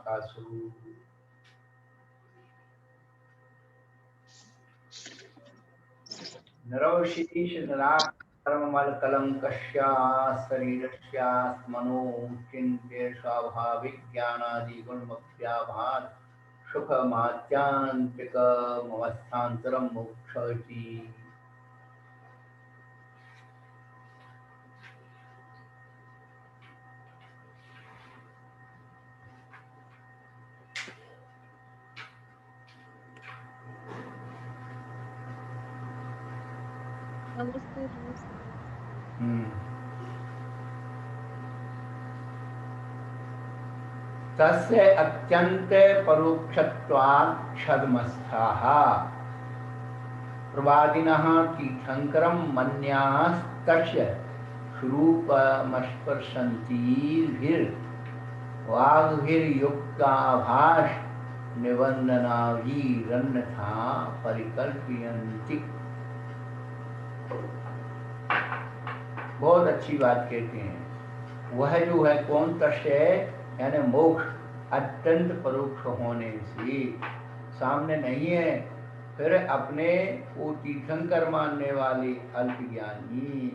शाखासु। नरवशीष नराकर्ममल कलंकस्य शरीरस्यात्मनो चिन्त्य स्वाभाविक ज्ञानादि गुणमभ्याभात सुखमात्यांतिकमवस्थान्तरं मोक्षति। नमस्ते नमस्ते। तस्य अत्यंत परोक्षत्वात् छद्मस्थाः प्रवादिनः तीर्थंकरं मन्यास्तस्य स्वरूपमस्पर्शन्तीभिर्वाग्भिर्युक्ताभास निबंधनाभिरन्यथा परिकल्पयन्ति। बहुत अच्छी बात कहते हैं। वह जो है कौन तस्य यानी मोक्ष अत्यंत परोक्ष होने से सामने नहीं है, फिर अपने वो तीर्थंकर मानने वाले अल्पज्ञानी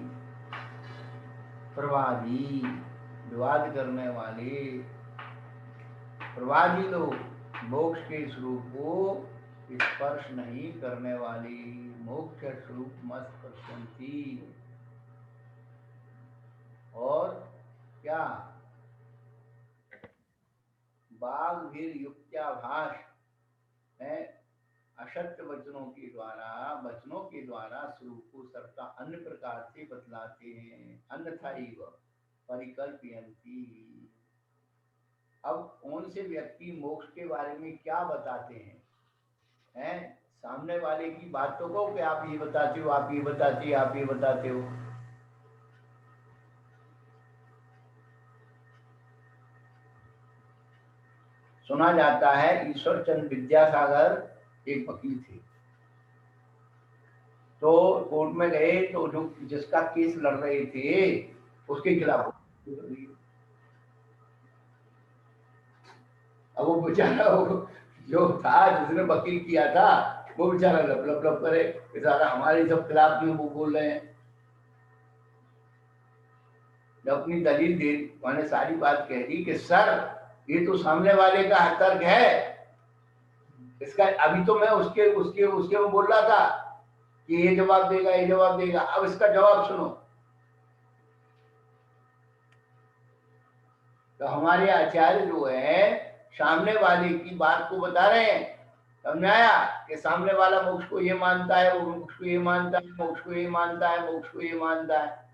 प्रवादी विवाद करने वाले प्रवादी लोग मोक्ष के स्वरूप को स्पर्श नहीं करने वाली मोक्ष स्वरूप मत स्पर्शन्ति। और क्या बाघ भीर युक्त्याभास है, असत्य वचनों के द्वारा स्वरूप को सर्वथा अन्य प्रकार से बतलाते हैं। अन्यथा परिकल्पयन्ति। अब कौन से व्यक्ति मोक्ष के बारे में क्या बताते हैं? सामने वाले की बातों को कि आप ये बताते हो, आप ये बताते हो, आप ये बताते हो। सुना जाता है ईश्वर चंद्र विद्यासागर एक वकील थे, तो कोर्ट में गए तो जो जिसका केस लड़ रहे थे उसके खिलाफ। अब वो बेचारा जो था जिसने वकील किया था वो बेचारा लप लप लप करे, बेचारा हमारे सब खिलाफ में वो बोल रहे हैं। जब अपनी दलील दे मैंने सारी बात कह दी कि सर ये तो सामने वाले का तर्क है, इसका अभी तो मैं उसके उसके उसके में बोल रहा था कि ये जवाब देगा, ये जवाब देगा, अब इसका जवाब सुनो। तो हमारे आचार्य जो है सामने वाले की बात को बता रहे हैं, समझ आया कि सामने वाला मोक्ष को ये मानता है, वो मोक्ष को ये मानता है, मोक्ष को ये मानता है, मोक्ष को ये मानता है,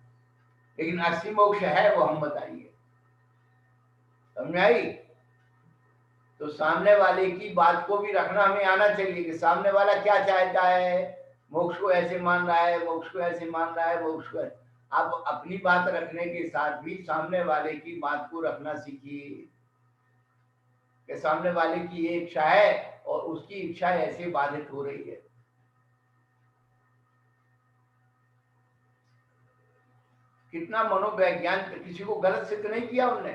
लेकिन असली मोक्ष है वो हम बताइए। समझ आई? तो सामने वाले की बात को भी रखना हमें आना चाहिए कि सामने वाला क्या चाहता है, मोक्ष को ऐसे मान रहा है, मोक्ष को ऐसे मान रहा है, मोक्ष को। आप अपनी बात रखने के साथ भी सामने वाले की बात को रखना सीखिए कि सामने वाले की ये इच्छा है और उसकी इच्छा ऐसे बाधित हो रही है। कितना मनोवैज्ञान, किसी को गलत सिद्ध नहीं किया उनने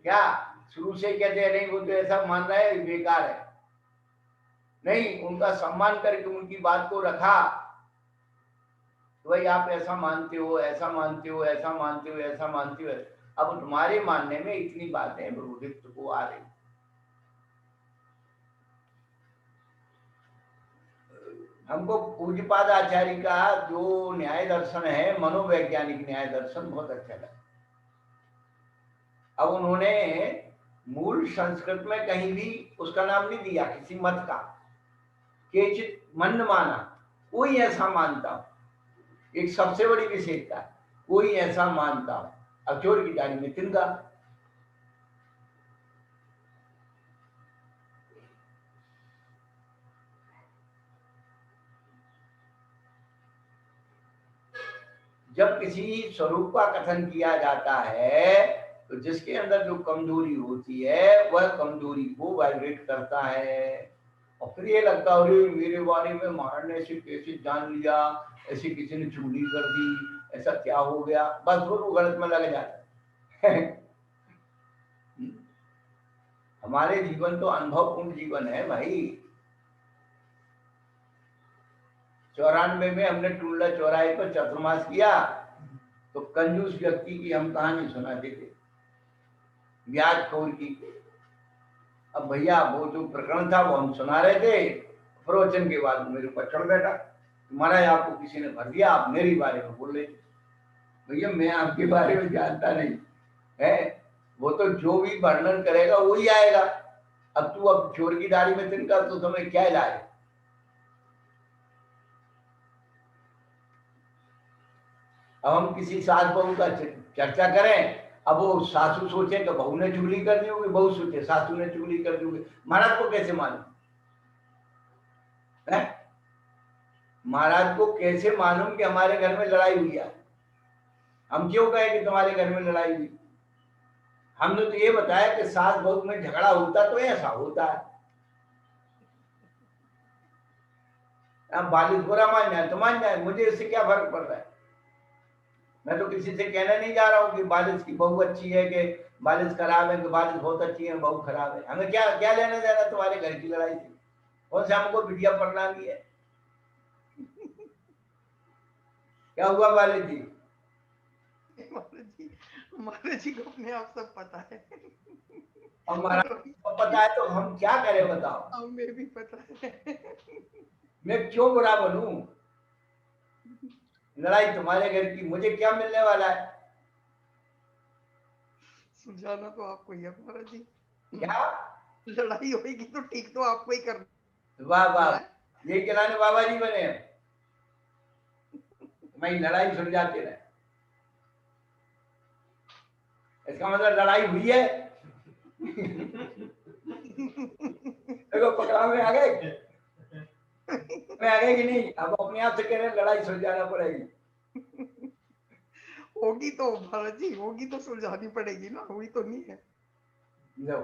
क्या? शुरू से कहते हैं नहीं वो तो ऐसा मान रहा है, बेकार है। नहीं, उनका सम्मान करके उनकी बात को रखा, तो भाई आप ऐसा मानते हो, ऐसा मानते हो, ऐसा मानते हो, ऐसा मानते हो। अब तुम्हारे मानने में इतनी बातें विरोधित्व को आ रही। हमको पूज्यपाद आचार्य का जो न्याय दर्शन है, मनोवैज्ञानिक न्याय दर्शन, बहुत अच्छा लगा। अब उन्होंने मूल संस्कृत में कहीं भी उसका नाम नहीं दिया किसी मत का, केचित मन माना, कोई ऐसा मानता हो, एक सबसे बड़ी विशेषता, कोई ऐसा मानता हो, अक्षोर की डाली में तिनका। जब किसी स्वरूप का कथन किया जाता है तो जिसके अंदर जो कमजोरी होती है वह कमजोरी को वाइब्रेट करता है, और फिर ये लगता है मेरे बारे में महाराज ने ऐसे कैसे जान लिया, ऐसे किसी ने चुगली कर दी, ऐसा क्या हो गया, बस वो गलत में लग जाता है। हमारे जीवन तो अनुभवपूर्ण जीवन है भाई। 94 में हमने टुल्ला चौराहे पर चतुर्मास किया, तो कंजूस व्यक्ति की हम कहानी सुनाते थे, ब्याजखोर की। अब भैया वो जो प्रकरण था वो हम सुना रहे थे, प्रवचन के बाद मेरे ऊपर चढ़ बैठा, महाराज आपको किसी ने भर दिया, आप मेरे बारे में बोल रहे थे। भैया मैं आपके बारे में जानता नहीं है, वो तो जो भी वर्णन करेगा वही आएगा। अब तू अब चोर की दाढ़ी में तिनका, तो तुम्हें क्या इलाज? अब हम किसी सास बहू का चर्चा करें, अब वो सासू सोचे कि बहू ने चुगली कर दी होगी, बहू सोचे सासू ने चुगली कर दी होगी। महाराज को कैसे मालूम है? महाराज को कैसे मालूम कि हमारे घर में लड़ाई हुई है? हम क्यों कहें कि तुम्हारे घर में लड़ाई हुई? हमने तो ये बताया कि सास बहू में झगड़ा होता तो ऐसा होता है। अब बालिश बुरा मान जाए तो मान जाए, मुझे इससे क्या फर्क पड़ रहा है? मैं तो किसी से कहने नहीं जा रहा हूँ कि बालिश की बहू अच्छी है कि बालिश खराब है, कि बालिश बहुत अच्छी है बहू खराब है। हमें क्या क्या लेना देना तुम्हारे घर की लड़ाई से? कौन से हमको बिटिया पढ़नानी है? क्या हुआ बालिश जी? महाराज जी को अपने आप सब पता है। अब महाराज को पता है तो हम क्या करें बताओ? हमें भी पता है। मैं क्यों बुरा बनूं? लड़ाई तुम्हारे घर की, मुझे क्या मिलने वाला है? सुलझाना तो आपको ही है महाराज जी। क्या लड़ाई होगी तो ठीक तो आपको ही करना। वाह वाह, यही चलाने बाबा जी बने हैं। मैं लड़ाई सुलझाते रहे, इसका मतलब लड़ाई हुई है। देखो पकड़ा में आ गए, मैं आ गए कि नहीं? अब अपने आप से कह रहे लड़ाई सुलझाना पड़ेगी। होगी तो महाराज जी, होगी तो सुलझानी पड़ेगी ना, हुई तो नहीं है। लो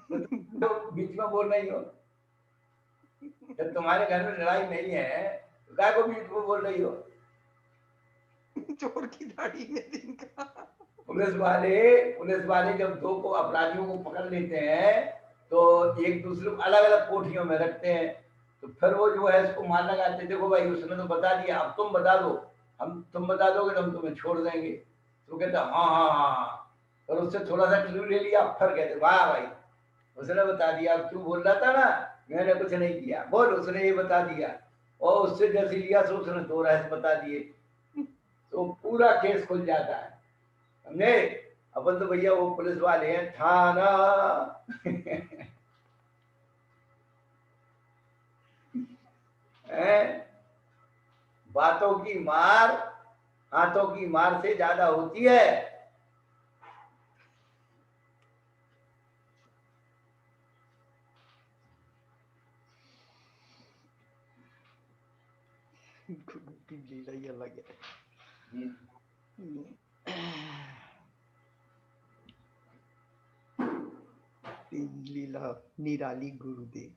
तो बीच में बोल रही हो, जब तुम्हारे घर में लड़ाई नहीं है तो काय को बीच में बोल रही हो? चोर की दाढ़ी में तिनका। पुलिस वाले जब दो को अपराधियों को पकड़ लेते हैं तो एक दूसरे को अलग अलग कोठियों में रखते हैं, तो फिर वो जो है इसको मान लगाते, देखो भाई उसने तो बता दिया, अब तुम बता दो, हम तुम बता दोगे तो हम तुम्हें छोड़ देंगे। तो कहते हाँ हाँ हाँ, और उससे थोड़ा सा क्लू ले लिया, फिर कहते वाह भाई उसने बता दिया, अब तू बोल रहा था ना मैंने कुछ नहीं किया, बोल उसने ये बता दिया, और उससे जैसे लिया तो उसने दो रहस्य बता दिए, तो पूरा केस खुल जाता है। समझे? अपन तो भैया वो पुलिस वाले हैं थाना। बातों की मार हाथों की मार से ज्यादा होती है। गुरु की लीला ही अलग है। लीला निराली गुरुदेव।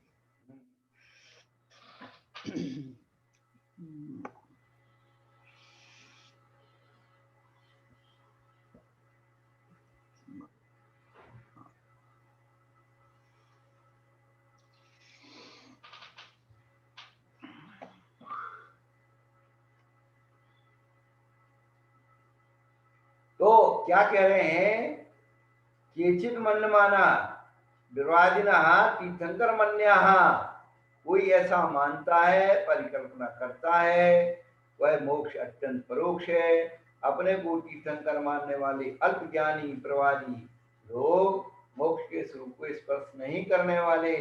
तो क्या कह रहे हैं? केचित मन्यमाना विवादिना तीर्थंकर मन्याः, कोई ऐसा मानता है परिकल्पना करता है वह मोक्ष अत्यंत परोक्ष है। अपने को तीर्थंकर मानने वाले अल्पज्ञानी प्रवादी लोग मोक्ष के स्वरूप को स्पर्श नहीं करने वाले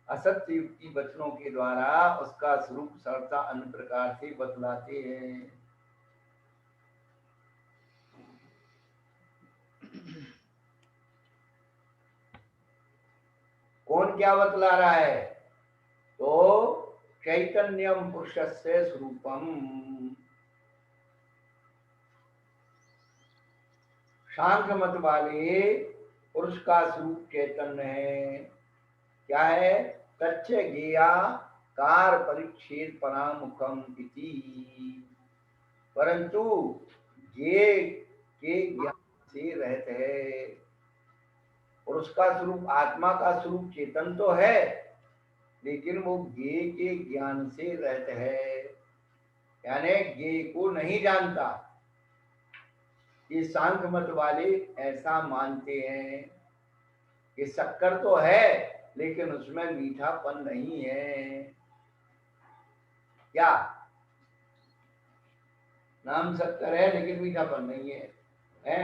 असत्य युक्ति वचनों के द्वारा उसका स्वरूप सरलता अन्य प्रकार से बतलाते हैं। कौन क्या बतला रहा है? तो चैतन्यम पुरुषस्य स्वरूपम, शांत मत वाले पुरुष का स्वरूप चैतन्य है। क्या है? तच्च ज्ञेया कार परिच्छेद परामुखम इति, परंतु ये के ज्ञान से रहते है। पुरुष उसका स्वरूप, आत्मा का स्वरूप चेतन तो है, लेकिन वो ज्ञेय के ज्ञान से रहित है, यानी ज्ञेय को नहीं जानता। ये सांख्य मत वाले ऐसा मानते हैं कि शक्कर तो है लेकिन उसमें मीठापन नहीं है। क्या? नाम शक्कर है लेकिन मीठापन नहीं है।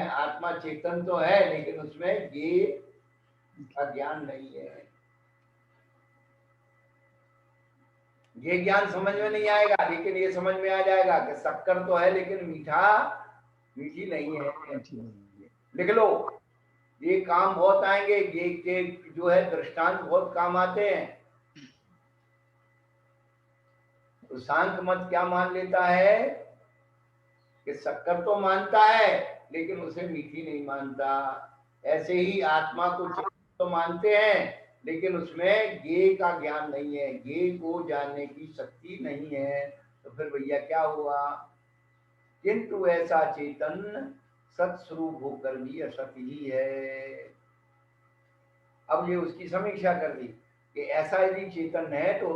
आत्मा चेतन तो है लेकिन उसमें ये का ज्ञान नहीं है। ये ज्ञान समझ में नहीं आएगा, लेकिन ये समझ में आ जाएगा कि शक्कर तो है लेकिन मीठी नहीं है। लिख लो, ये काम बहुत आएंगे, ये जो है दृष्टांत बहुत काम आते हैं। तो सांख्य मत क्या मान लेता है कि शक्कर तो मानता है लेकिन उसे मीठी नहीं मानता। ऐसे ही आत्मा को तो मानते हैं लेकिन उसमें ज्ञेय का ज्ञान नहीं है, ज्ञेय को जानने की शक्ति नहीं है। तो फिर भैया क्या हुआ? किंतु ऐसा चेतन सत्स्वरूप होकर भी असत ही है। अब ये उसकी समीक्षा कर दी कि ऐसा यदि चेतन है तो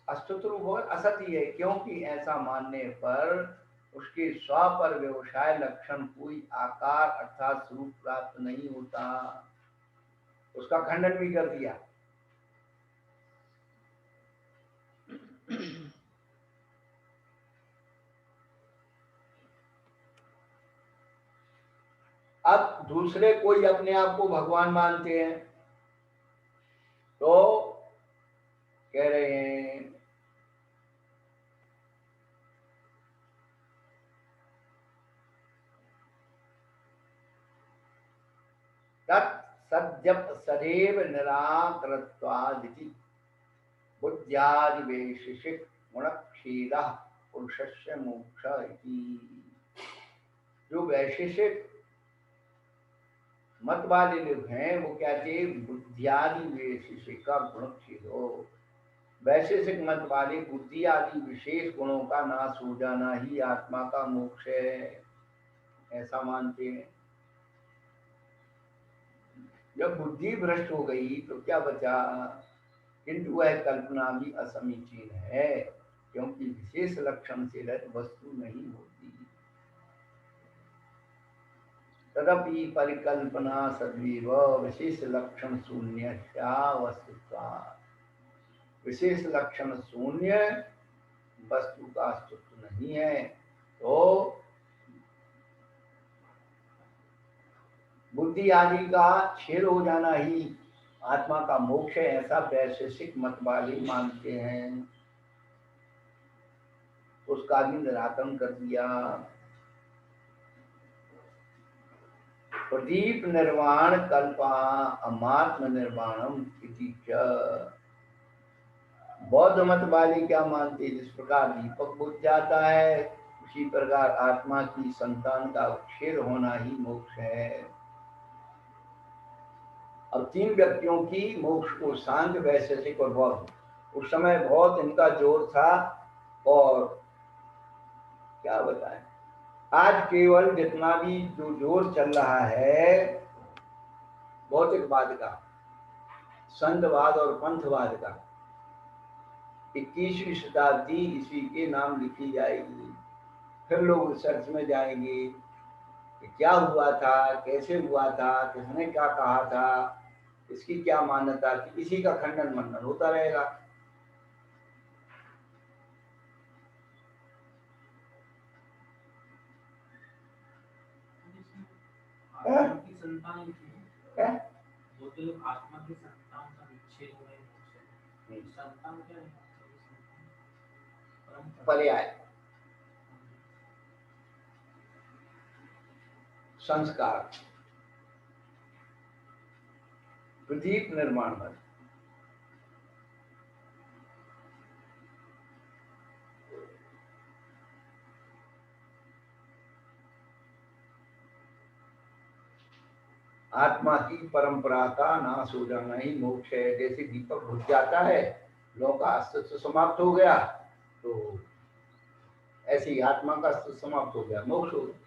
असत रूप और असत ही है, क्योंकि ऐसा मानने पर उसके स्व पर व्यवसाय लक्षण कोई आकार अर्थात स्वरूप प्राप्त नहीं होता। उसका खंडन भी कर दिया। अब दूसरे कोई अपने आप को भगवान मानते हैं तो कह रहे हैं सद्यप सदैव निराकृत्वादिति बुद्ध्यादि वैशेषिक गुणक्षेदः पुरुषस्य मोक्ष इति। जो वैशेषिक मत वाले लोग हैं वो कहते हैं बुद्धियादि वैशेषिक का गुणक्षेद हो। वैशेषिक मत वाले बुद्धि आदि विशेष गुणों का नाश हो जाना ही आत्मा का मोक्ष है, ऐसा मानते हैं। जब बुद्धि भ्रष्ट हो गई तो क्या बचा? किंतु वह कल्पना भी असमीचीन है, क्योंकि विशेष लक्षण से रहित वस्तु नहीं होती। तदपि परिकल्पना सदैव विशेष लक्षण शून्य वस्तुत्वात्। विशेष लक्षण शून्य वस्तु का अस्तित्व नहीं है, तो बुद्धि आदि का छेद हो जाना ही आत्मा का मोक्ष है, ऐसा वैशेषिक मत वाले मानते हैं। उसका भी निराकरण कर दिया। प्रदीप निर्वाण कल्पा अमात्म निर्वाणम इति च। बौद्ध मत वाले क्या मानते? जिस प्रकार दीपक बुझ जाता है उसी प्रकार आत्मा की संतान का छेद होना ही मोक्ष है। अब तीन व्यक्तियों की मोक्ष को, सांख्य, वैशेषिक और बौद्ध, उस समय बहुत इनका जोर था। और क्या बताएं, आज केवल जितना भी जो जोर चल रहा है भौतिकवाद का, संतवाद और पंथवाद का, 21वीं शताब्दी ईस्वी के नाम लिखी जाएगी। फिर लोग रिसर्च में जाएंगे कि क्या हुआ था, कैसे हुआ था, किसने क्या कहा था, इसकी क्या मान्यता थी, इसी का खंडन मंडन होता रहेगा। आत्मा की संतान है? वो तो लोग आत्मा की संतान का विच्छेद हो रहे हैं। संतान क्या है? पर्याय, संस्कार, प्रदीप निर्माण मत। आत्मा की परंपरा का नाश हो जाना ही मोक्ष है। जैसे दीपक बुझ जाता है, लोगों का अस्तित्व समाप्त हो गया, तो ऐसे ही आत्मा का अस्तित्व समाप्त हो गया, मोक्ष हो गया।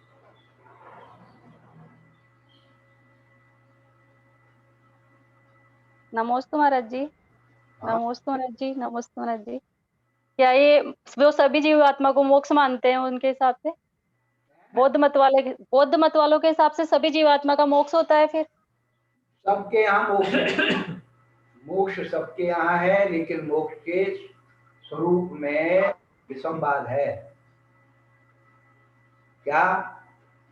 नमोस्तु महाराज जी। हाँ। नमोस्तु महाराज जी। नमोस्तु महाराज जी। क्या ये वो सभी जीवात्मा को मोक्ष मानते हैं उनके हिसाब से? बौद्ध मत वालों के हिसाब से सभी जीवात्मा का मोक्ष होता है फिर? सबके यहाँ मोक्ष है, मोक्ष सबके यहाँ है, लेकिन मोक्ष के स्वरूप में विसंवाद है। क्या?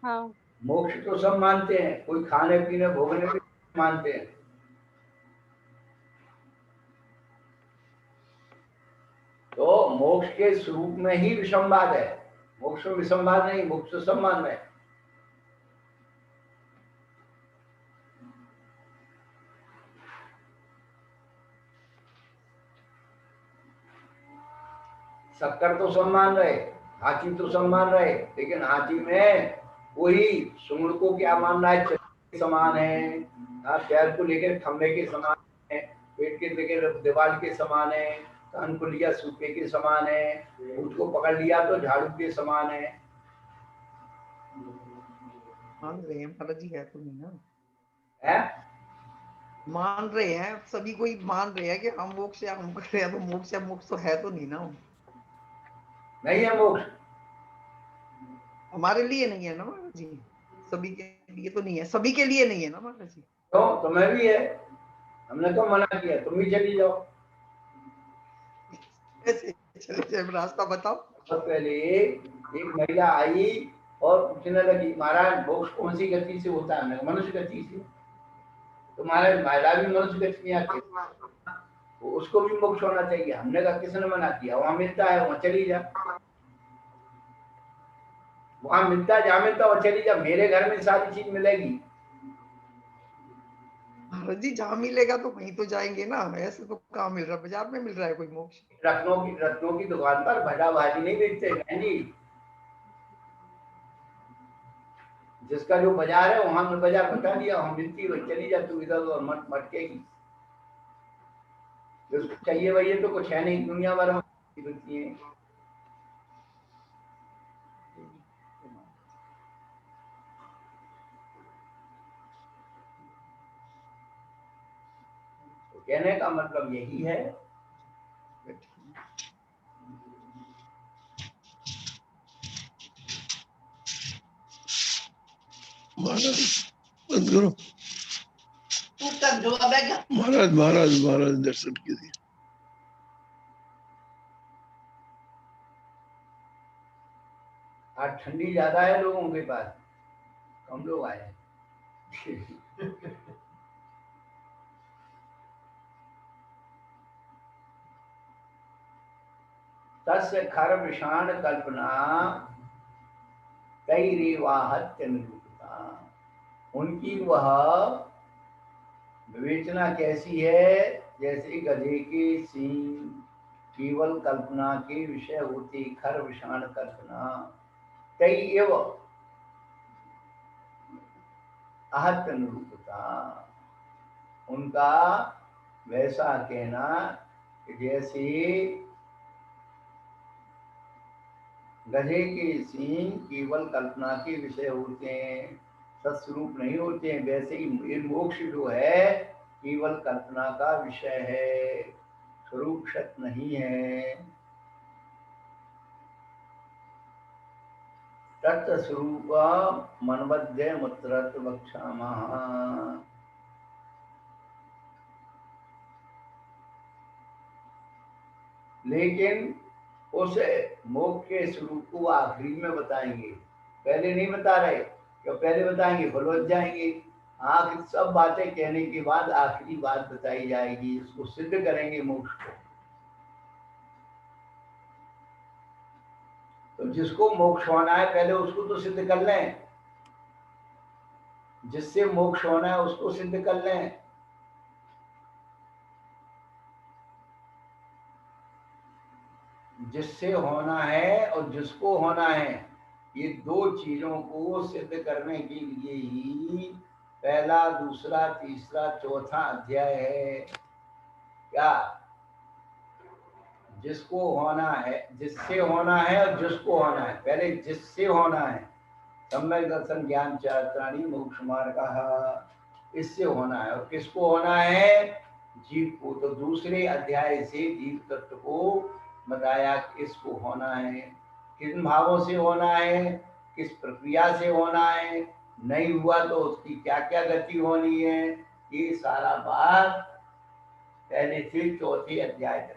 हाँ। मोक्ष तो सब मानते हैं, कोई खाने पीने भोगने भी मानते हैं, तो मोक्ष के स्वरूप में ही विसंवाद है। मोक्ष में विसंवाद नहीं, मोक्ष तो सब मान रहे हैं। शक्कर तो सब मान रहे, हाथी तो सब मान रहे, लेकिन हाथी में वही सूंड को क्या मान रहा है, चक्र के समान है, पैर को लेकर खंबे के समान है, पेट के लेकर दीवार के समान है, कान को लिया सूपे के समान है, उसको पकड़ लिया तो झाड़ू के समान है। मान रहे हैं महाराज जी, है तो नहीं ना? है? मान रहे हैं, सभी कोई मान रहे हैं कि हम मोक्ष या हम कर रहे हैं, तो मोक्ष या मोक्ष तो है तो नहीं ना? नहीं है मोक्ष, हमारे लिए नहीं है ना महाराज जी, सभी के लिए तो नहीं है, सभी के लिए नहीं है ना महाराज जी? तो तुम्हें भी है, हमने तो मना किया, तुम भी चली जाओ। ऐसे चले रास्ता बताओ। बहुत पहले एक महिला आई और पूछने लगी, महाराज मोक्ष कौन सी गति से होता है? मैंने कहा, मनुष्य गति से। तो महाराज महिला भी मनुष्य गति में आती है, तो उसको भी मोक्ष होना चाहिए। हमने कहा किसने मना किया? वहां मिलता है, वहां चली जा, वहां मिलता, जहां मिलता वहां चली जा, मेरे घर में सारी चीज मिलेगी। महाराज जी जहाँ मिलेगा तो वहीं तो जाएंगे ना, ऐसे तो कहाँ मिल रहा है, बाजार में मिल रहा है कोई मोक्ष? रत्नों की दुकान पर भजा भाजी नहीं बेचते बहन जी। जिसका जो बाजार है वहां में बाजार बता दिया, वहां मिलती है, चली जा तू, इधर उधर मत मटकेगी। जिसको चाहिए वही है, तो कुछ है नहीं, दुनिया भर में मिलती है। तो कहने का मतलब यही है, महाराज बंद करो। जवाब है क्या? महाराज महाराज महाराज दर्शन कीजिए। आज ठंडी ज्यादा है लोगों के पास, कम लोग आए। तस्य खर विषाण कल्पना तैरेवाहत्य निरूपता। उनकी वह विवेचना कैसी है, जैसे गधे के सींग केवल कल्पना के विषय होती। खर विषाण कल्पना तैव आहत्य निरूपता, उनका वैसा कहना कि जैसे गधे के सींग केवल कल्पना के विषय होते हैं, सत्स्वरूप नहीं होते हैं, वैसे ही ये मोक्ष जो है केवल कल्पना का विषय है, स्वरूप सत्य नहीं है। तत्स्वरूप मनबद्ध मुत्रत वक्षामः। लेकिन उस मोक्ष के स्वरूप को आखिरी में बताएंगे, पहले नहीं बता रहे, क्यों? पहले बताएंगे भुल जाएंगे। आखिर सब बातें कहने के बाद आखिरी बात बताई जाएगी, इसको सिद्ध करेंगे मोक्ष को। तो जिसको मोक्ष होना है पहले उसको तो सिद्ध कर लें, जिससे मोक्ष होना है उसको सिद्ध कर लें। जिससे होना है और जिसको होना है, ये दो चीजों को सिद्ध करने के लिए ही पहला, दूसरा, तीसरा, चौथा अध्याय है। क्या? जिसको होना है, जिससे होना है और जिसको होना है। पहले जिससे होना है, सम्यक दर्शन ज्ञान चारित्राणी मोक्ष मार्ग, इससे होना है। और किसको होना है? जीव को। तो दूसरे अध्याय से जीव तत्व को बताया किसको होना है, किन भावों से होना है, किस प्रक्रिया से होना है, नहीं हुआ तो उसकी क्या क्या गति होनी है, ये सारा बात पहले से चौथे अध्याय तक।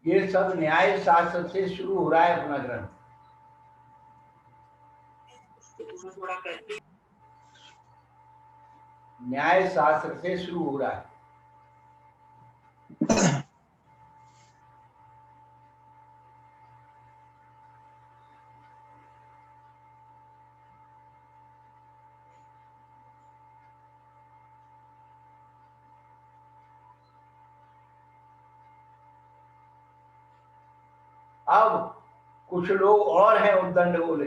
ये सब न्याय शास्त्र से शुरू हो रहा है अपना ग्रंथ। न्याय शास्त्र से शुरू हो रहा है। अब कुछ लोग और हैं उद्दंड बोले,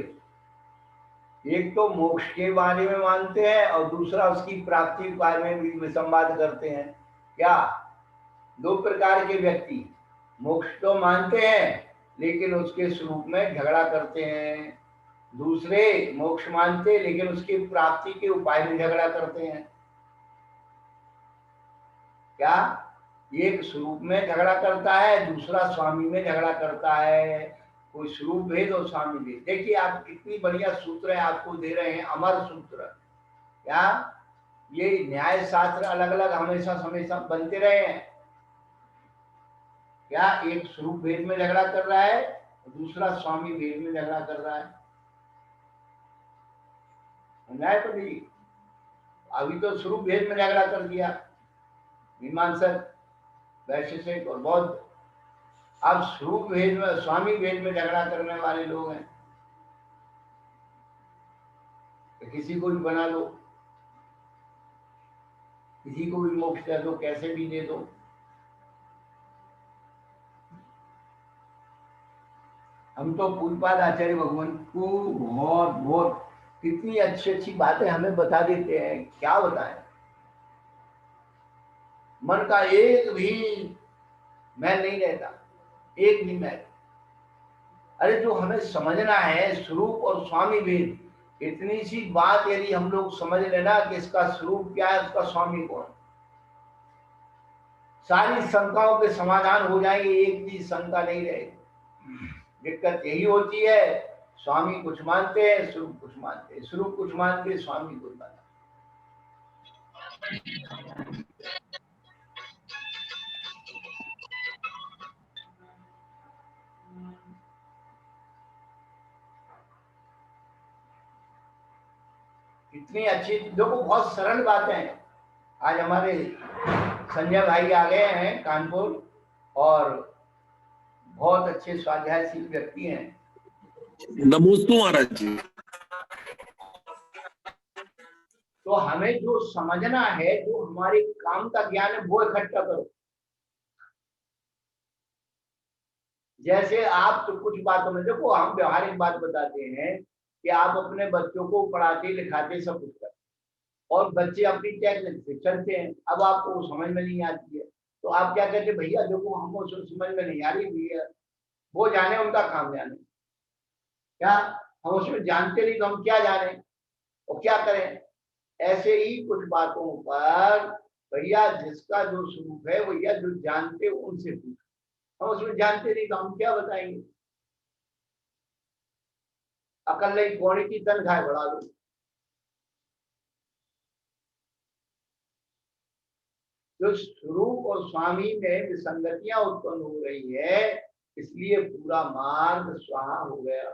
एक तो मोक्ष के बारे में मानते हैं और दूसरा उसकी प्राप्ति के बारे में भी विसंवाद करते हैं। क्या? दो प्रकार के व्यक्ति, मोक्ष तो मानते हैं लेकिन उसके स्वरूप में झगड़ा करते हैं, दूसरे मोक्ष मानते लेकिन उसकी प्राप्ति के उपाय में झगड़ा करते हैं। क्या? एक स्वरूप में झगड़ा करता है, दूसरा स्वामी में झगड़ा करता है। कोई स्वरूप भेद और स्वामी भेद। देखिए आप कितनी बढ़िया सूत्र है आपको दे रहे हैं, अमर सूत्र। क्या ये न्याय शास्त्र अलग अलग हमेशा हमेशा बनते रहे हैं? क्या एक स्वरूप भेद में झगड़ा कर रहा है, दूसरा स्वामी भेद में झगड़ा कर रहा है? न्याय तो नहीं, अभी तो स्वरूप भेद में झगड़ा कर दिया मीमांसक, वैशेषिक और बौद्ध। अब स्वरूप भेद में, स्वामी भेद में झगड़ा करने वाले लोग हैं। तो किसी को भी बना दो, किसी को भी मोक्ष दे दो, कैसे भी दे दो। हम तो पूज्यपाद आचार्य भगवान को बहुत बहुत कितनी अच्छी अच्छी बातें हमें बता देते हैं, क्या बताएं। मन का एक भी मैल नहीं रहता, एक भी मैल। अरे जो हमें समझना है स्वरूप और स्वामी भेद, इतनी सी बात यदि हम लोग समझ लेना कि इसका स्वरूप क्या है, उसका स्वामी कौन, सारी शंकाओं के समाधान हो जाएंगे, एक भी शंका नहीं रहेगी। दिक्कत यही होती है, स्वामी कुछ मानते हैं, स्वरूप कुछ मानते हैं, स्वरूप कुछ मानते हैं, स्वामी कुछ मानते हैं। इतनी अच्छी, देखो बहुत सरल बातें हैं। आज हमारे संजय भाई आ गए हैं कानपुर और बहुत अच्छे स्वाध्यायशील व्यक्ति हैं। नमोस्तु महाराज जी। तो हमें जो समझना है, जो हमारे काम का ज्ञान है, वो इकट्ठा करो। जैसे आप तो कुछ बातों में देखो, हम व्यवहारिक बात बताते हैं कि आप अपने बच्चों को पढ़ाते लिखाते सब कुछ करते, और बच्चे अपनी टेक्निक से चलते हैं। अब आपको वो समझ में नहीं आती है तो आप क्या कहते हैं, भैया देखो हमको समझ में नहीं आ रही भैया, वो जाने, उनका काम जाने। क्या हम उसमें जानते नहीं तो हम क्या जाने और क्या करें? ऐसे ही कुछ बातों पर भैया जिसका जो स्वरूप है, भैया जो जानते हो उनसे पूछ। हम उसमें जानते नहीं तो हम क्या बताएंगे? अकल नहीं, कौड़ी की तनख्वाह बढ़ा दो। जो स्वरूप और स्वामी में विसंगतियां उत्पन्न हो रही है, इसलिए पूरा मार्ग स्वाहा हो गया।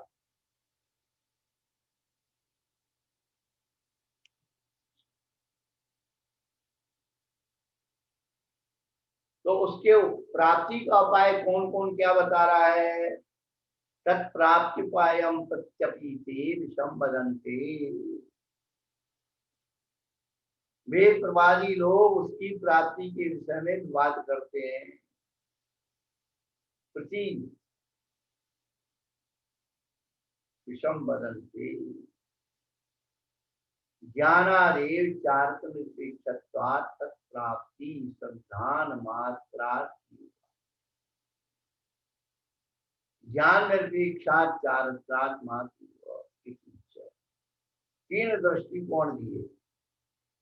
तो उसके प्राप्ति का उपाय कौन कौन क्या बता रहा है? तत्प्राप्त्युपायं प्रत्यपीते विषम वदन्ते। वे प्रवादी लोग उसकी प्राप्ति के विषय में विवाद करते हैं। प्रति विषम वदन्ते ज्ञानादेव चार्थ निरपेक्षत्वात् तत्प्राप्ति संधान मात्रात् ज्ञान निरपेक्षात् चारत्रात् मात्र। तीन दृष्टिकोण दिए।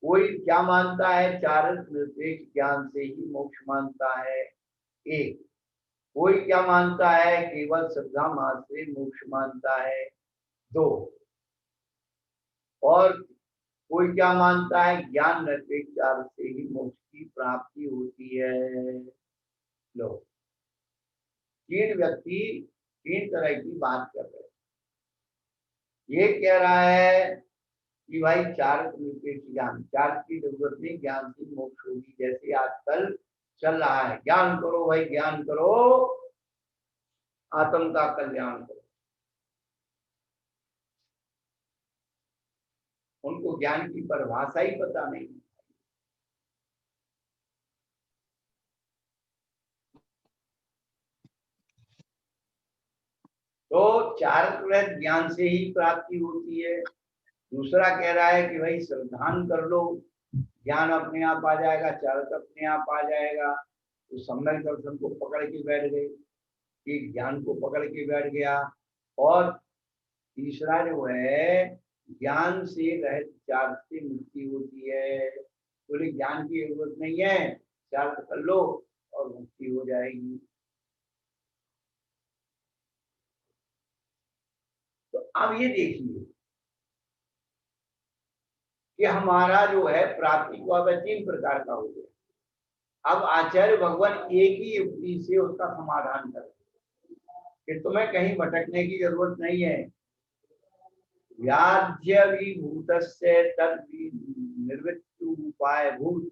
कोई क्या मानता है, चारत निरपेक्ष ज्ञान से ही मोक्ष मानता है एक। कोई क्या मानता है, केवल श्रद्धा मात्र से मोक्ष मानता है दो। और कोई क्या मानता है, ज्ञान निरपेक्ष चारत से ही मोक्ष की प्राप्ति होती है। लो, तीन व्यक्ति तीन तरह की बात कर रहे हैं। ये कह रहा है कि भाई चारक निरपेक्ष ज्ञान, चारक की जरूरत नहीं, ज्ञान से मोक्ष होगी। जैसे आजकल चल रहा है, ज्ञान करो भाई, ज्ञान करो, आत्म का कल्याण करो। उनको ज्ञान की परिभाषा ही पता नहीं। तो चारक ज्ञान से ही प्राप्ति होती है। दूसरा कह रहा है कि भाई श्रद्धान कर लो, ज्ञान अपने आप आ जाएगा, चारक अपने आप आ जाएगा। तो सम्यक दर्शन को पकड़ के बैठ गए, कि ज्ञान को पकड़ के बैठ गया। और तीसरा जो है, ज्ञान से रहित चारक से मुक्ति होती है। बोले ज्ञान की जरूरत नहीं है, चारक कर लो और मुक्ति हो जाएगी। तो अब ये देखिए कि हमारा जो है प्राप्ति को अब 3 प्रकार का हो गया। अब आचार्य भगवान एक ही युक्ति से उसका समाधान करते कि तुम्हें कहीं भटकने की जरूरत नहीं है। व्याज्य विभूतस्य तद निर्वृत्ति उपाय भूत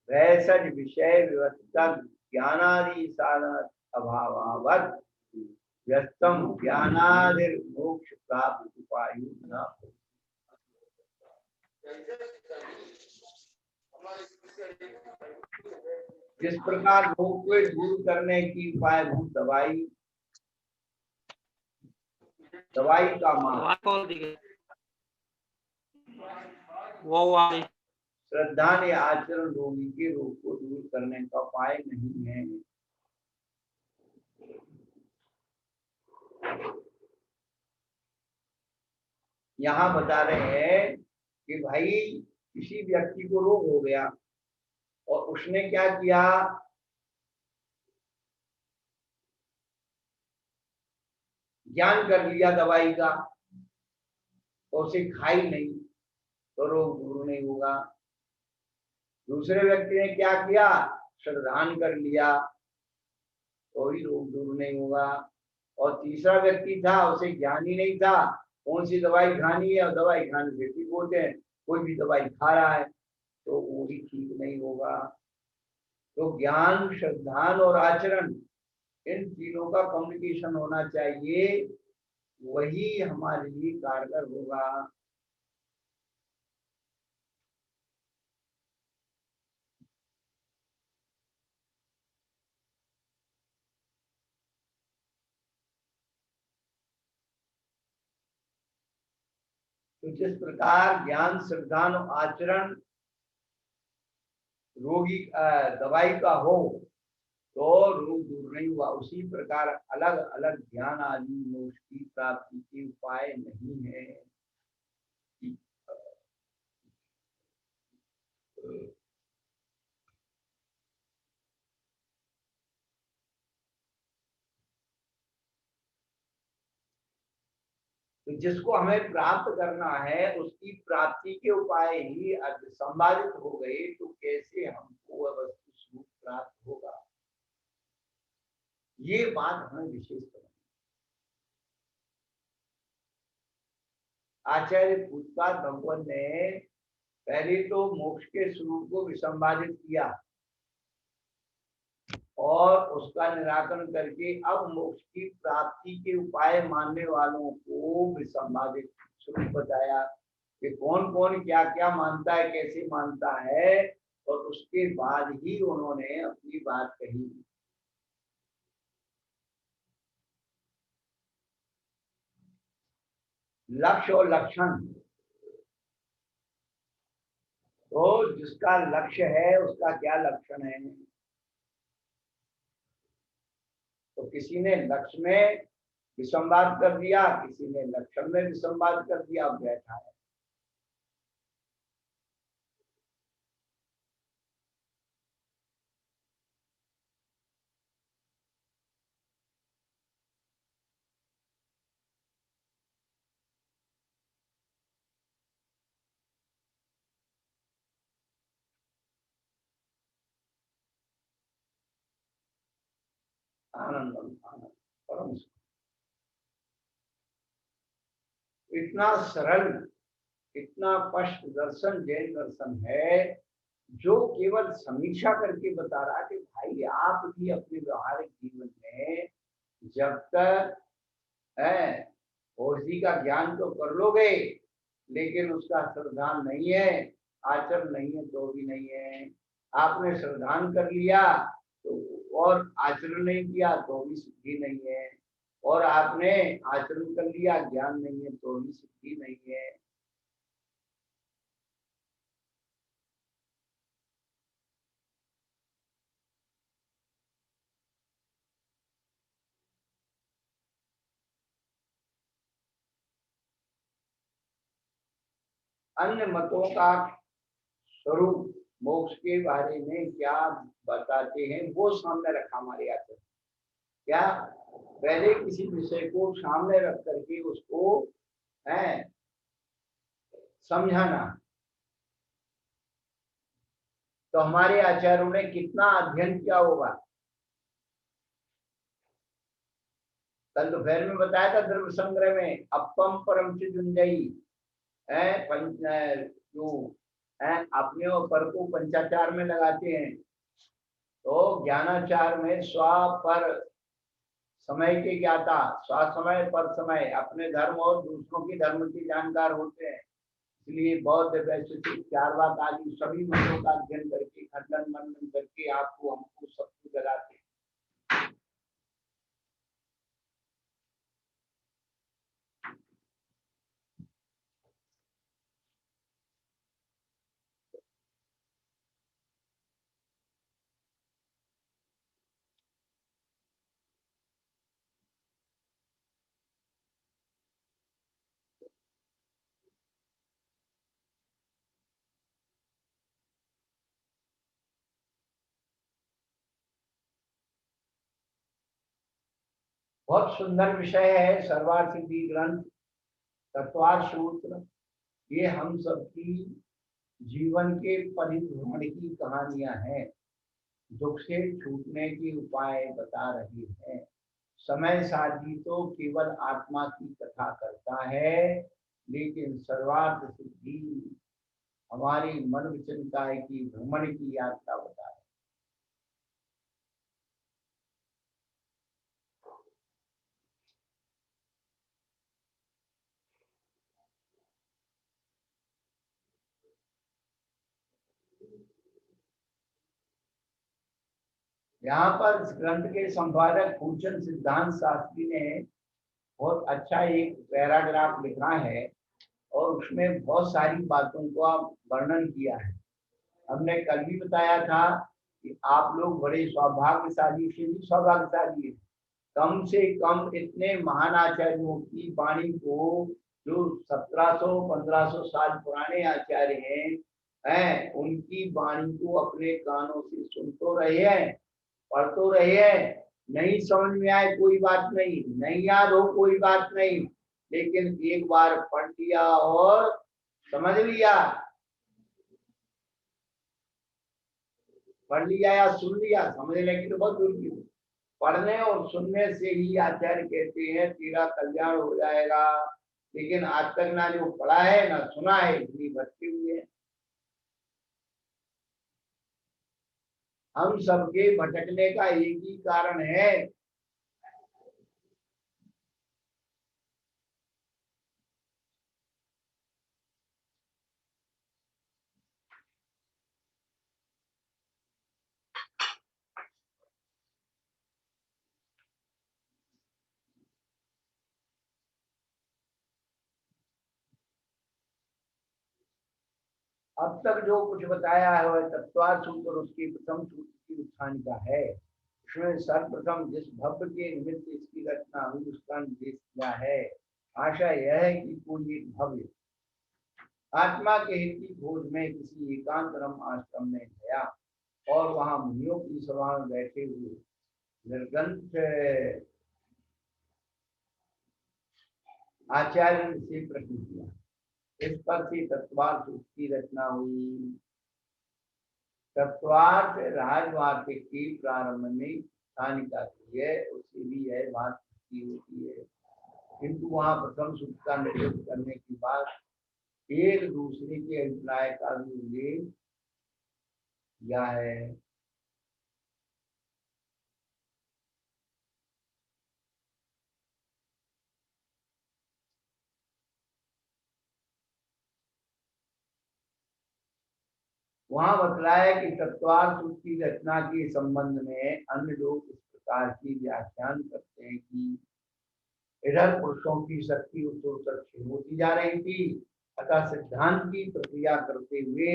वैसज विषय व्यवस्था ज्ञानादि साधन अभावावत व्यस्तम ज्ञानादिर मोक्ष प्राप्ति उपायु न। जिस प्रकार भोग को दूर करने की उपाय भूत दवाई का मान श्रद्धा ने आचरण रोगी के रोग को दूर करने का उपाय नहीं है। यहाँ बता रहे हैं कि भाई किसी व्यक्ति को रोग हो गया और उसने क्या किया, ज्ञान कर लिया दवाई का और उसे खाई नहीं, तो रोग दूर नहीं होगा। दूसरे व्यक्ति ने क्या किया, श्रद्धान कर लिया तो ही रोग दूर नहीं होगा। और तीसरा व्यक्ति था, उसे ज्ञान ही नहीं था कौन सी दवाई खानी है, और दवाई खाने से ठीक होते हैं, कोई भी दवाई खा रहा है तो वो भी ठीक नहीं होगा। तो ज्ञान, श्रद्धान और आचरण, इन तीनों का कम्युनिकेशन होना चाहिए, वही हमारे लिए कारगर होगा। तो जिस प्रकार ज्ञान, श्रद्धान और आचरण रोगी दवाई का हो तो रोग दूर नहीं हुआ, उसी प्रकार अलग अलग ज्ञान आदि मोक्ष की प्राप्ति के उपाय नहीं है। तो जिसको हमें प्राप्त करना है उसकी प्राप्ति के उपाय ही संपादित हो गए, तो कैसे हमको वह वस्तु स्वरूप प्राप्त होगा, ये बात हमें विशेष करनी। आचार्य पूजपाद भगवान ने पहले तो मोक्ष के स्वरूप को विसंवादित किया, और उसका निराकरण करके अब मोक्ष की प्राप्ति के उपाय मानने वालों को विसंवादित स्वरूप बताया कि कौन कौन क्या क्या मानता है, कैसे मानता है, और उसके बाद ही उन्होंने अपनी बात कही। लक्ष्य और लक्षण, तो जिसका लक्ष्य है उसका क्या लक्षण है। तो किसी ने लक्ष्य में विसंवाद कर दिया, किसी ने लक्षण में विसंवाद कर दिया, अब बैठा है। आनंद आनंद परम सुख। इतना सरल, इतना स्पष्ट दर्शन जैन दर्शन है, जो केवल समीक्षा करके बता रहा कि भाई आप भी अपने व्यवहारिक जीवन में जब तक है औषधि का ज्ञान तो कर लोगे, लेकिन उसका श्रद्धान नहीं है, आचरण नहीं है तो भी नहीं है। आपने श्रद्धान कर लिया तो और आचरण नहीं किया तो भी सिद्धि नहीं है, और आपने आचरण कर लिया ज्ञान नहीं है तो भी सिद्धि नहीं है। अन्य मतों का स्वरूप मोक्ष के बारे में क्या बताते हैं वो सामने रखा हमारे आचार्य। क्या पहले किसी विषय को सामने रख करके उसको है समझाना। तो हमारे आचार्यों ने कितना अध्ययन किया होगा। कल दोपहर में बताया था द्रव्य संग्रह में अपम परम से जुंजई है पंच जो है अपने ऊपर को पंचाचार में लगाते हैं, तो ज्ञानाचार में स्व पर समय के ज्ञाता, स्व समय पर समय, अपने धर्म और दूसरों की धर्म के जानकार होते हैं। इसलिए बौद्ध वैशेषिक चारवाक आदि सभी मतों का अध्ययन करके खंडन मनन करके आपको हमको सब कुछ लगाते हैं। बहुत सुंदर विषय है सर्वार्थ सिद्धि ग्रंथ तत्वार्थ सूत्र। ये हम सबकी जीवन के परिभ्रमण की कहानियां हैं, दुख से छूटने के उपाय बता रही है। समय साधी तो केवल आत्मा की कथा करता है, लेकिन सर्वार्थ सिद्धि हमारी मन विचनताय की भ्रमण की यात्रा बता है। यहाँ पर इस ग्रंथ के संपादक पूजन सिद्धांत शास्त्री ने बहुत अच्छा एक पैराग्राफ लिखा है, और उसमें बहुत सारी बातों को आप वर्णन किया है। हमने कल भी बताया था कि आप लोग बड़े सौभाग्यशाली से भी सौभाग्यशाली है। कम से कम इतने महान आचार्यों की वाणी को, जो 1700-1500 साल पुराने आचार्य हैं, उनकी वाणी को अपने कानों से सुन तो रहे हैं, पढ़ तो रहे हैं। नहीं समझ में आए कोई बात नहीं, नहीं याद हो कोई बात नहीं, लेकिन एक बार पढ़ लिया और समझ लिया, पढ़ लिया या सुन लिया, समझने की तो बहुत दूर की। पढ़ने और सुनने से ही आचार्य कहते हैं तेरा कल्याण हो जाएगा। लेकिन आज तक ना जो पढ़ा है ना सुना है, इतनी भटके हुए हैं। हम सबके भटकने का एक ही कारण है, अब तक जो कुछ बताया है वह तत्वार्थ सूत्र और उसकी प्रथम सूत्र की उत्थान का है। उसमें सर्वप्रथम जिस भव्य के निमित्त इसकी रचना हुई उसका निर्देश किया है। आशा यह है कि कोई एक भव्य आत्मा के हित की खोज में किसी एकांतरम आश्रम में गया और वहां मुनियों की सभा में बैठे हुए निर्ग्रंथ आचार्य से प्रश्न किया। इस पर से तत्वार्थ की रचना हुई। तत्वार्थ राजवार्तिक की प्रारंभ में स्थानिक आती है, उससे भी यह बात की होती है, किंतु वहां प्रथम सूत्र का निर्देश करने के बाद एक दूसरे के अभिप्राय का भी उल्लेख किया है। वहां बतलाया कि तत्वार्थ सूत्र की रचना के संबंध में अन्य लोग इस प्रकार की व्याख्यान करते हैं कि इधर पुरुषों की शक्ति उत्तर क्षीण होती जा रही थी, अतः सिद्धांत की प्रक्रिया करते हुए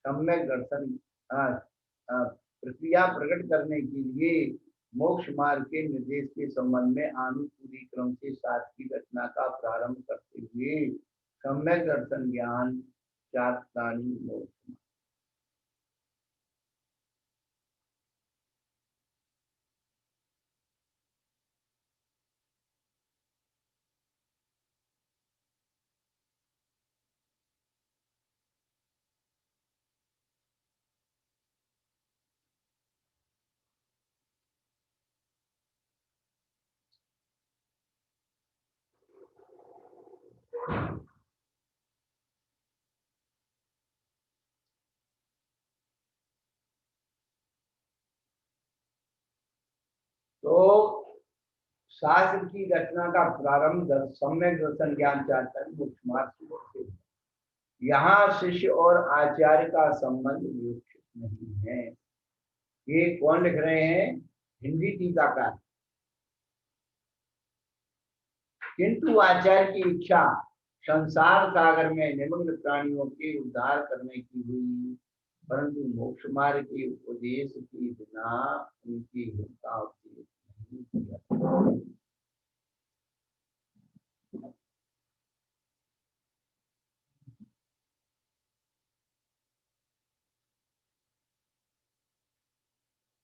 सम्यक दर्शन प्रक्रिया प्रकट करने के लिए मोक्ष मार्ग के निर्देश के संबंध में आनुकूली क्रम से शास्त्र की रचना का प्रारंभ करते हुए सम्यक दर्शन ज्ञान चात्तानी मोक्ष। तो शास्त्र की रचना का प्रारंभ सम्यक दर्शन ज्ञान चात्तानी मोक्ष मार्ग से। यहाँ शिष्य और आचार्य का संबंध विवक्षित नहीं है। ये कौन लिख रहे हैं? हिंदी टीकाकार। किंतु आचार्य की इच्छा संसार सागर में निमग्न प्राणियों के उद्धार करने की हुई, परंतु मोक्ष मार्ग के उपदेश के बिना उनकी हित का उपदेश नहीं किया।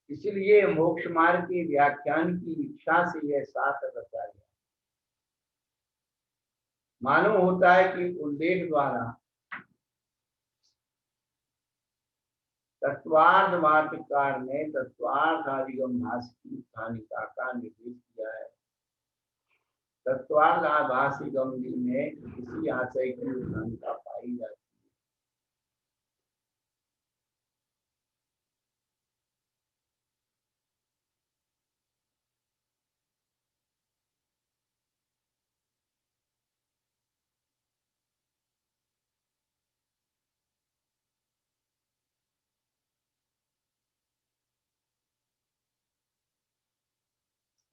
इसलिए मोक्ष मार्ग के व्याख्यान की इच्छा से यह शास्त्र रचा गया। मालूम होता है कि उल्लेख द्वारा तत्वार्थ वार्तिककार ने तत्वार्थ आदिगम भाष्य की स्थानिका का निर्देश किया है। तत्वार्थ भाष्यगम में इसी आशय की स्थानिका पाई जाती है।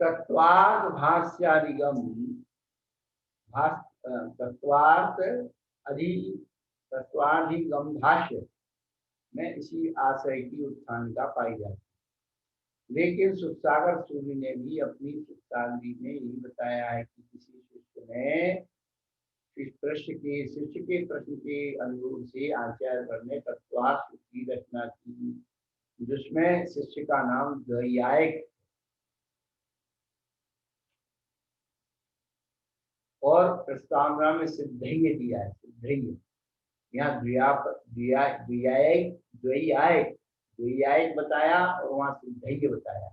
तत्वार्थ भाष्यादिगम तत्वाधिगम भाष्य में इसी आशय की उत्थानिका पाई जाती है। लेकिन सुखसागर सूरी ने भी अपनी सुखसागरी में यही बताया है कि किसी शिष्य ने शिष्य के प्रश्न के अनुरूप से आचार्य ने तत्वार्थ की रचना की, जिसमें शिष्य का नाम द्वैयायिक और प्रस्तावना में सिद्धेय दिया है। सिद्धेय यहाँ द्वैयायिक बताया और वहां सिद्धेय बताया,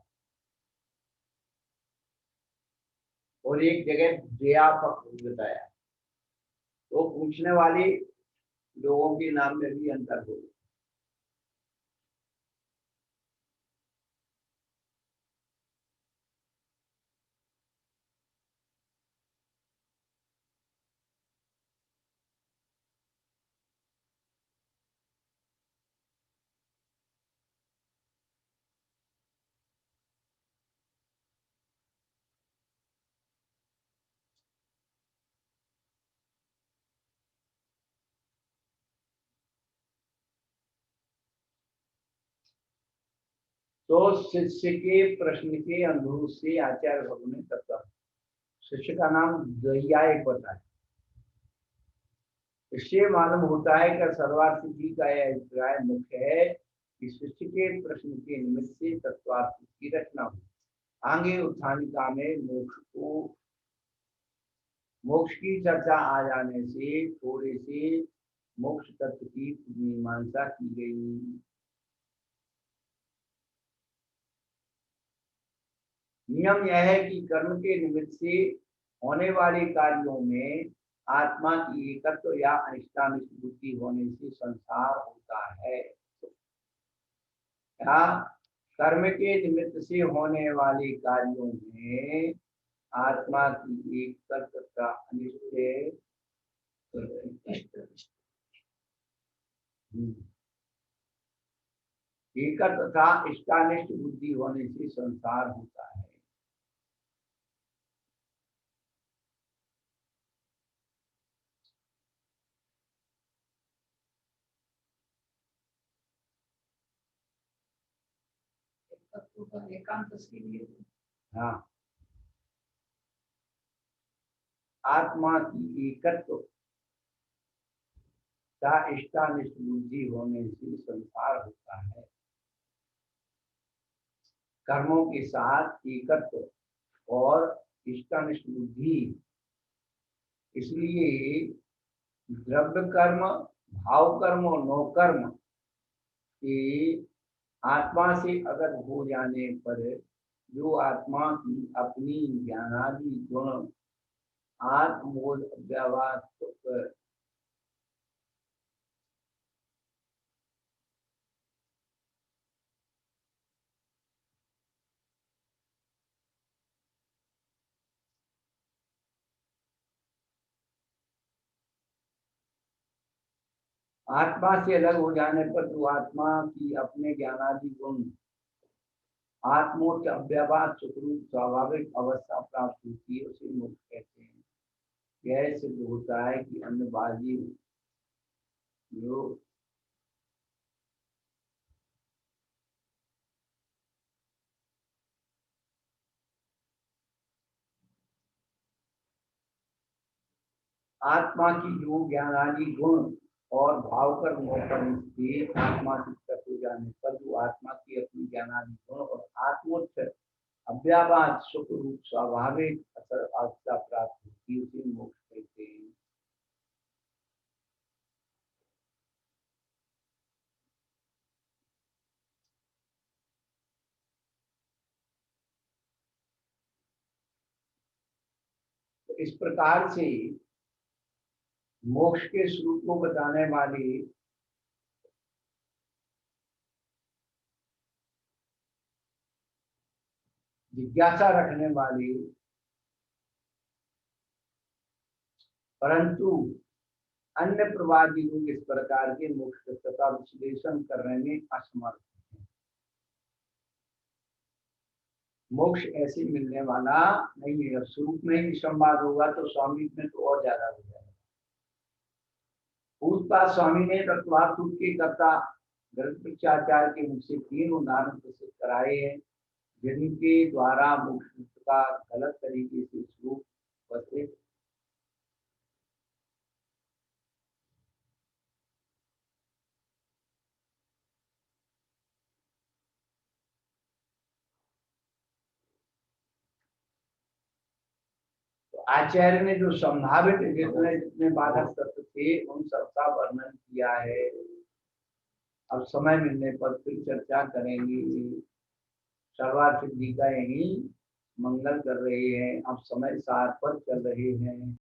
और एक जगह द्व्यापक बताया। तो पूछने वाले लोगों के नाम में भी अंतर हो। तो शिष्य के प्रश्न के अनुरूप से आचार्य भगवान ने तत्व, शिष्य का नाम दैयायक होता है। इससे मालूम होता है कि सर्वार्थ जी का यह अभिप्राय मुख्य है कि शिष्य के प्रश्न के निमित्त से तत्वार्थ की रचना हो। आगे उत्थानिका में मोक्ष की चर्चा आ जाने से थोड़े से मोक्ष तत्व की मीमांसा की गई। नियम यह है कि कर्म के निमित्त से होने वाले कार्यों में आत्मा की एकत्व या अनिष्टानिष्ट बुद्धि होने से संसार होता है। या कर्म के निमित्त से होने वाले कार्यों में आत्मा की एकत्व का अनिष्ट एकत्व तथा इष्टानिष्ट बुद्धि होने से संसार होता है। एकांत के लिए हाँ, आत्मा की एकत्व का इष्टानिष्ट बुद्धि होने से संसार होता है। कर्मों के साथ एकत्व और इष्टानिष्ट बुद्धि, इसलिए द्रव्य कर्म, भाव कर्म और नो कर्म के आत्मा से अलग हो जाने पर जो आत्मा की अपनी ज्ञानादि गुण आत्मबोध अव्यवहार आत्मा से अलग हो जाने पर जो आत्मा की अपने ज्ञानादि गुण आत्मोच्च अव्यवहार सुखरूप स्वाभाविक अवस्था प्राप्त होती है उसे मोक्ष कहते हैं। यह सिद्ध होता है कि अन्नबाजी जो आत्मा की जो ज्ञानादि गुण और भाव कर्म से आत्मा से तक हो जाने पर जो आत्मा की अपनी ज्ञानादि गुण और आत्मोच्च अव्यवहार सुख रूप स्वाभाविक अवस्था प्राप्त होती है उसे मोक्ष कहते हैं। तो इस प्रकार से मोक्ष के स्वरूप को बताने वाली जिज्ञासा रखने वाली परंतु अन्य प्रवादी लोग इस प्रकार के मोक्ष तत्व का विश्लेषण करने में असमर्थ हैं। मोक्ष ऐसे मिलने वाला नहीं है। स्वरूप में ही संवाद होगा तो स्वामी में तो और ज्यादा हो जाएगा। पूछताछ स्वामी ने तत्वार्थ के कर्ता ग्रंथाचार्य के मुख से 3 उदाहरण प्रस्तुत कराए हैं जिनके द्वारा मोक्ष का गलत तरीके से स्वरूप उपस्थित आचार्य ने जो संभावित जितने बाधक तत्व थे उन सबका वर्णन किया है। अब समय मिलने पर फिर चर्चा करेंगे। सर्वार्थ जी का यही मंगल कर रहे हैं। अब समय 7 पर चल रहे हैं।